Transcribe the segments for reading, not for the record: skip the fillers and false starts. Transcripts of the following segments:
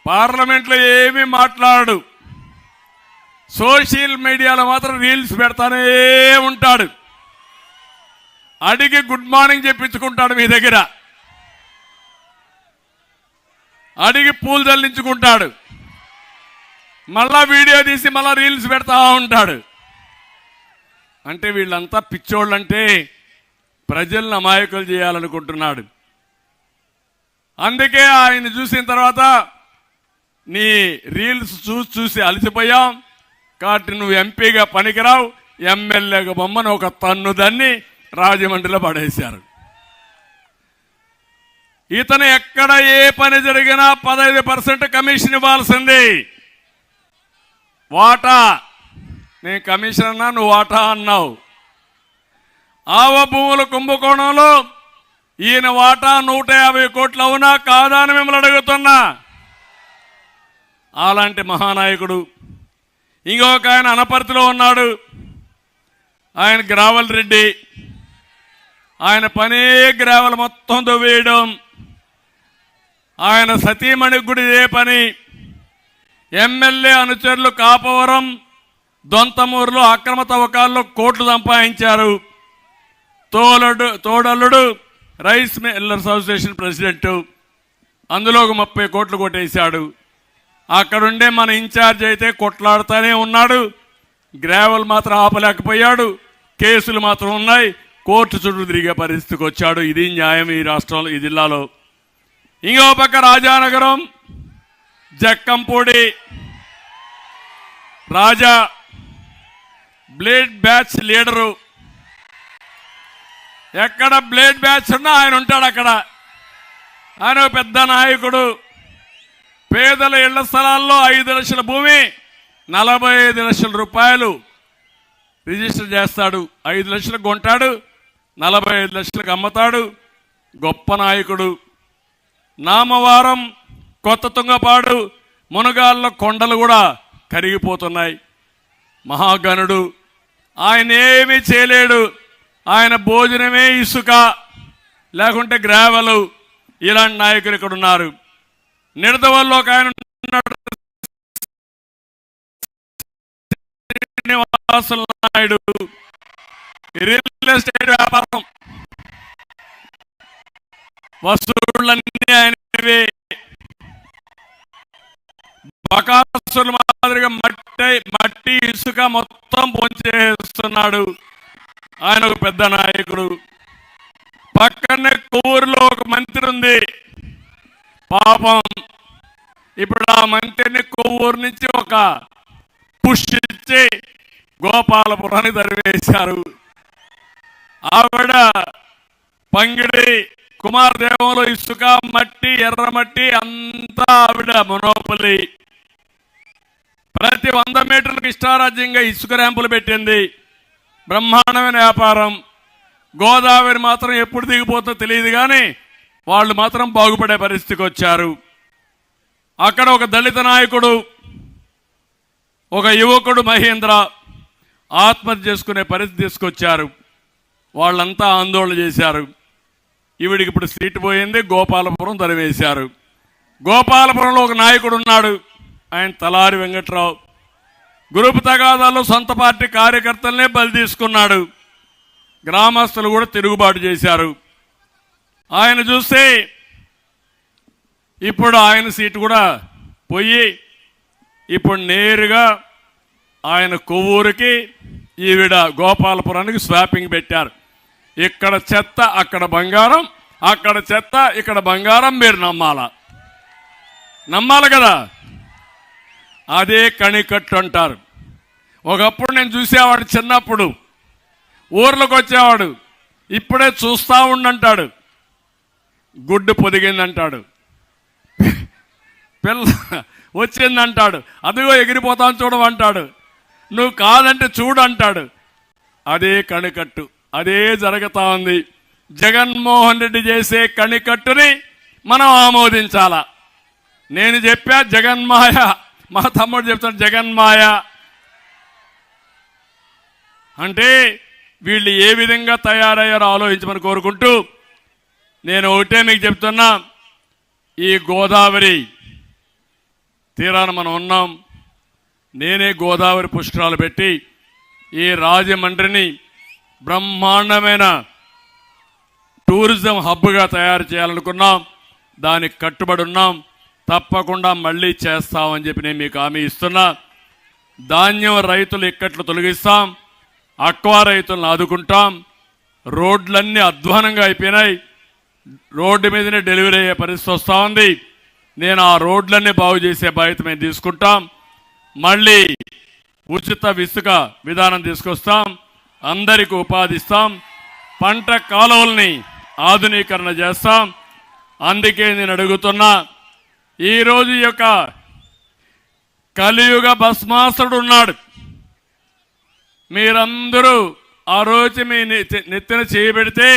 పార్లమెంట్లో ఏమీ మాట్లాడు, సోషల్ మీడియాలో మాత్రం రీల్స్ పెడతానే ఉంటాడు. అడిగి గుడ్ మార్నింగ్ చెప్పించుకుంటాడు, మీ దగ్గర అడిగి పూలు చల్లించుకుంటాడు, మళ్ళా వీడియో తీసి మళ్ళా రీల్స్ పెడతా ఉంటాడు. అంటే వీళ్ళంతా పిచ్చోళ్ళంటే ప్రజలను అమాయకులు చేయాలనుకుంటున్నాడు. అందుకే ఆయన చూసిన తర్వాత నీ రీల్స్ చూసి అలసిపోయాం కాబట్టి నువ్వు ఎంపీగా పనికిరావు, ఎమ్మెల్యేగా బొమ్మను ఒక తన్ను దాన్ని రాజమండ్రిలో పడేశారు. ఇతను ఎక్కడ ఏ పని జరిగినా 15% కమిషన్ ఇవ్వాల్సింది. వాటా, నేను కమిషన్ అన్నా, నువ్వు వాటా అన్నావు. ఆవ భూముల కుంభకోణంలో ఈయన వాటా 150 కోట్లు అవునా కాదా అని మిమ్మల్ని అడుగుతున్నా. అలాంటి మహానాయకుడు ఇంకొక ఆయన అనపర్తిలో ఉన్నాడు, ఆయన గ్రావల్ రెడ్డి. ఆయన పనే గ్రావల్ మొత్తం దువ్వేయడం. ఆయన సతీమణికి కూడా ఇదే పని. ఎమ్మెల్యే అనుచరులు కాపవరం, దొంతమూరులో అక్రమ తవ్వకాల్లో కోట్లు సంపాదించారు. తోడల్లుడు రైస్ మిల్లర్స్ అసోసియేషన్ ప్రెసిడెంట్, అందులో ఒక 30 కోట్లు కొట్టేశాడు. అక్కడుండే మన ఇన్ఛార్జ్ అయితే కొట్లాడుతూనే ఉన్నాడు. గ్రావెల్ మాత్రం ఆపలేకపోయాడు. కేసులు మాత్రం ఉన్నాయి. కోర్టు చుట్టూ తిరిగే పరిస్థితికి వచ్చాడు. ఇది న్యాయం ఈ రాష్ట్రంలో, ఈ జిల్లాలో. ఇంకో పక్క రాజానగరం జక్కంపూడి రాజా బ్లేడ్ బ్యాచ్ లీడరు. ఎక్కడ బ్లేడ్ బ్యాచ్ ఉన్నా ఆయన ఉంటాడు అక్కడ. ఆయన పెద్ద నాయకుడు. పేదల ఇళ్ల స్థలాల్లో 5 లక్షల భూమి 45 లక్షల రూపాయలు రిజిస్టర్ చేస్తాడు. 5 లక్షలకు కొంటాడు, 45 లక్షలకు అమ్ముతాడు. గొప్ప నాయకుడు. నామవారం, కొత్త తుంగపాడు, మునగాళ్ళ కొండలు కూడా కరిగిపోతున్నాయి. మహాగణుడు. ఆయన ఏమీ చేయలేడు. ఆయన భోజనమే ఇసుక, లేకుంటే గ్రావెలు. ఇలాంటి నాయకులు ఇక్కడ ఉన్నారు. నిడదవల్లో ఒక ఆయన ఉన్నాడు, శ్రీనివాసులు నాయుడు. రియల్ ఎస్టేట్ వ్యాపారం, వసూళ్ళన్నీ ఆయనవే. బకాసుల మాదిరిగా మట్టి ఇసుక మొత్తం పొంచేస్తున్నాడు. ఆయన ఒక పెద్ద నాయకుడు. పక్కనే కొవ్వూరులో ఒక మంత్రి ఉంది. పాపం ఇప్పుడు ఆ మంత్రిని కొవ్వూరు నుంచి ఒక పుష్ ఇచ్చి గోపాలపురానికి తరివేశారు. ఆవిడ పంగిడి కుమారదేవంలో ఇసుక, మట్టి, ఎర్రమట్టి అంతా ఆవిడ మొనోపలి. ప్రతి 100 మీటర్లకు ఇష్టారాజ్యంగా ఇసుక ర్యాంపులు పెట్టింది. బ్రహ్మాండమైన వ్యాపారం. గోదావరి మాత్రం ఎప్పుడు దిగిపోతుందో తెలియదు, కానీ వాళ్ళు మాత్రం బాగుపడే పరిస్థితికి వచ్చారు. అక్కడ ఒక దళిత నాయకుడు, ఒక యువకుడు మహేంద్ర ఆత్మహత్య చేసుకునే పరిస్థితి తీసుకొచ్చారు. వాళ్ళంతా ఆందోళన చేశారు. ఈవిడికి ఇప్పుడు సీటు పోయింది. గోపాలపురం తరివేశారు. గోపాలపురంలో ఒక నాయకుడు ఉన్నాడు, ఆయన తలారి వెంకట్రావు. గ్రూప్ తగాదాల్లో సొంత పార్టీ కార్యకర్తలనే బలి తీసుకున్నాడు. గ్రామస్తులు కూడా తిరుగుబాటు చేశారు. ఆయన చూస్తే ఇప్పుడు ఆయన సీటు కూడా పోయి ఇప్పుడు నేరుగా ఆయన కొవ్వూరుకి, ఈవిడ గోపాలపురానికి స్వాపింగ్ పెట్టారు. ఇక్కడ చెత్త అక్కడ బంగారం, అక్కడ చెత్త ఇక్కడ బంగారం. మీరు నమ్మాలి కదా. అదే కణికట్టు అంటారు. ఒకప్పుడు నేను చూసేవాడు, చిన్నప్పుడు ఊర్లోకి వచ్చేవాడు. ఇప్పుడే చూస్తా ఉండంటాడు. గుడ్డు పొదిగిందంటాడు, పిల్ల వచ్చిందంటాడు, అదిగో ఎగిరిపోతాను చూడమంటాడు, నువ్వు కాదంటే చూడు అంటాడు. అదే కణికట్టు, అదే జరుగుతా ఉంది. జగన్మోహన్ రెడ్డి చేసే కణికట్టుని మనం ఆమోదించాలా. నేను చెప్పా జగన్మాయ, మా తమ్ముడు చెప్తాడు జగన్మాయ అంటే వీళ్ళు ఏ విధంగా తయారయ్యారో ఆలోచించమని కోరుకుంటూ నేను ఒకటే మీకు చెప్తున్నా, ఈ గోదావరి తీరాన మనం ఉన్నాం. నేనే గోదావరి పుష్కరాలు పెట్టి ఈ రాజమండ్రిని బ్రహ్మాండమైన టూరిజం హబ్గా తయారు చేయాలనుకున్నాం. దానికి కట్టుబడి ఉన్నాం. తప్పకుండా మళ్ళీ చేస్తామని చెప్పి నేను మీకు హామీ ఇస్తున్నా. ధాన్యం రైతులు ఇక్కట్లు తొలగిస్తాం, అక్వా రైతులను ఆదుకుంటాం. రోడ్లన్నీ అధ్వానంగా అయిపోయినాయి. రోడ్డు మీదనే డెలివరీ అయ్యే పరిస్థితి వస్తూ ఉంది. నేను ఆ రోడ్లన్నీ బాగు చేసే బాధ్యత మేము తీసుకుంటాం. మళ్ళీ ఉచిత ఇసుక విధానం తీసుకొస్తాం, అందరికీ ఉపాధి ఇస్తాం, పంట కాలువల్ని ఆధునీకరణ చేస్తాం. అందుకే నేను అడుగుతున్నా, ఈరోజు యొక్క కలియుగ భస్మాసుడు ఉన్నాడు. మీరందరూ ఆ రోజు మీ నెత్తిన చేయబెడితే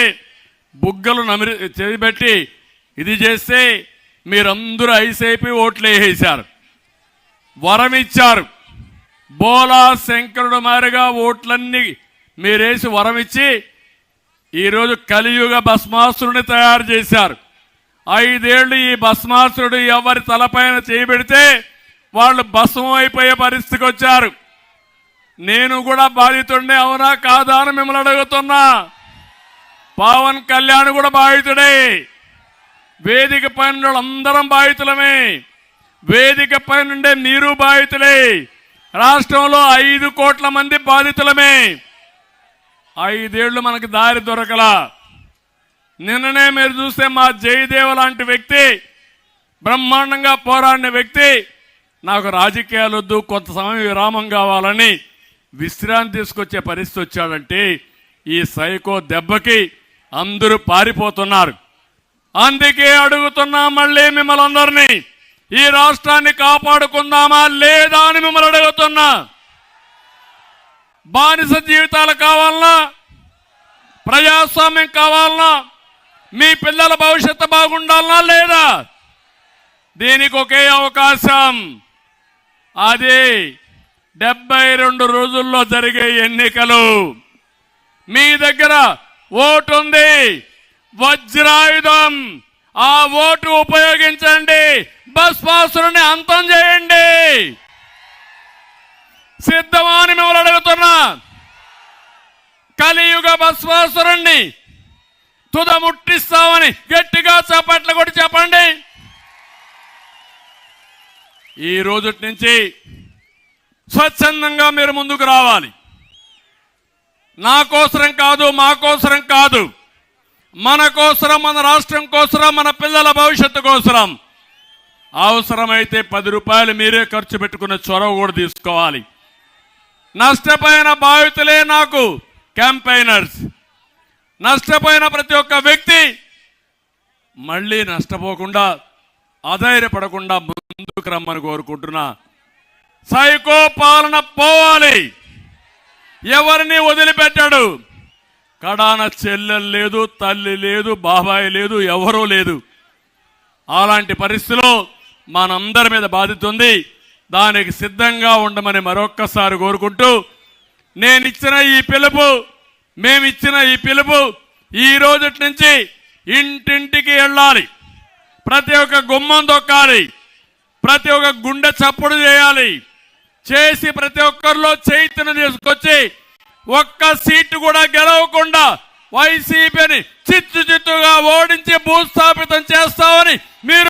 బుగ్గలు చేయబెట్టి ఇది చేస్తే మీరందరూ ఐసైపి ఓట్లు వేసేశారు, వరమిచ్చారు. బోలా శంకరుడు మారిగా ఓట్లన్నీ మీరేసి వరమిచ్చి ఈరోజు కలియుగ భస్మాసురుని తయారు చేశారు. 5 ఏళ్లు ఈ భస్మాసురుడు ఎవరి తలపైన చేయబెడితే వాళ్ళు భస్మం అయిపోయే పరిస్థితికి వచ్చారు. నేను కూడా బాధితుడినే, అవునా కాదా అని మిమ్మల్ని అడుగుతున్నా. పవన్ కళ్యాణ్ కూడా బాధితుడే. వేదిక పైన అందరం బాధితులమే. వేదిక పైన మీరు బాధితులే. రాష్ట్రంలో 5 కోట్ల మంది బాధితులమే. 5 ఏళ్లు మనకు దారి దొరకలా. నిన్ననే మీరు చూస్తే మా జయదేవ లాంటి వ్యక్తి, బ్రహ్మాండంగా పోరాడిన వ్యక్తి, నాకు రాజకీయాలు వద్దు, కొంత సమయం విరామం కావాలని విశ్రాంతి తీసుకొచ్చే పరిస్థితి వచ్చాడంటే ఈ సైకో దెబ్బకి అందరూ పారిపోతున్నారు. అందుకే అడుగుతున్నా మళ్ళీ మిమ్మల్ని అందరినీ, ఈ రాష్ట్రాన్ని కాపాడుకుందామా లేదా అని మిమ్మల్ని అడుగుతున్నా. బానిస జీవితాలు కావాలన్నా, ప్రజాస్వామ్యం కావాలన్నా, మీ పిల్లల భవిష్యత్తు బాగుండాలన్నా లేదా? దీనికి ఒకే అవకాశం, అది 72 రోజుల్లో జరిగే ఎన్నికలు. మీ దగ్గర ఓటు ఉంది, వజ్రాయుధం. ఆ ఓటు ఉపయోగించండి, భస్మాసురుని అంతం చేయండి. సిద్ధమా అని మిమ్మల్ని అడుగుతున్నా. కలియుగ భస్మాసురుణ్ణి తుదముట్టిస్తామని గట్టిగా చప్పట్లు కొట్టి చెప్పండి. ఈ రోజు నుంచి స్వచ్ఛందంగా మీరు ముందుకు రావాలి. నా కోసరం కాదు, మా కోసరం కాదు, మన కోసరం, మన రాష్ట్రం కోసరం, మన పిల్లల భవిష్యత్తు కోసరం. అవసరమైతే 10 రూపాయలు మీరే ఖర్చు పెట్టుకున్న చొరవ కూడా తీసుకోవాలి. నష్టపోయిన బాధితులే నాకు క్యాంపెయినర్స్. నష్టపోయిన ప్రతి ఒక్క వ్యక్తి మళ్ళీ నష్టపోకుండా, అధైర్యపడకుండా ముందుకు రమ్మని కోరుకుంటున్నా. సైకో పాలన పోవాలి. ఎవరిని వదిలిపెట్టాడు. కడాన చెల్లెలు లేదు, తల్లి లేదు, బాబాయ్ లేదు, ఎవరూ లేదు. అలాంటి పరిస్థితిలో మనందరి మీద బాధ్యత ఉంది. దానికి సిద్ధంగా ఉండమని మరొక్కసారి కోరుకుంటూ, మేమిచ్చిన ఈ పిలుపు ఈ రోజు నుంచి ఇంటింటికి వెళ్ళాలి. ప్రతి ఒక్క గుమ్మం దొక్కాలి, ప్రతి ఒక్క గుండె చప్పుడు చేయాలి. చేసి ప్రతి ఒక్కరిలో చైతన్యం తీసుకొచ్చి ఒక్క సీటు కూడా గెలవకుండా వైసీపీని చిత్తుగా ఓడించి భూస్థాపితం చేస్తామని మీరు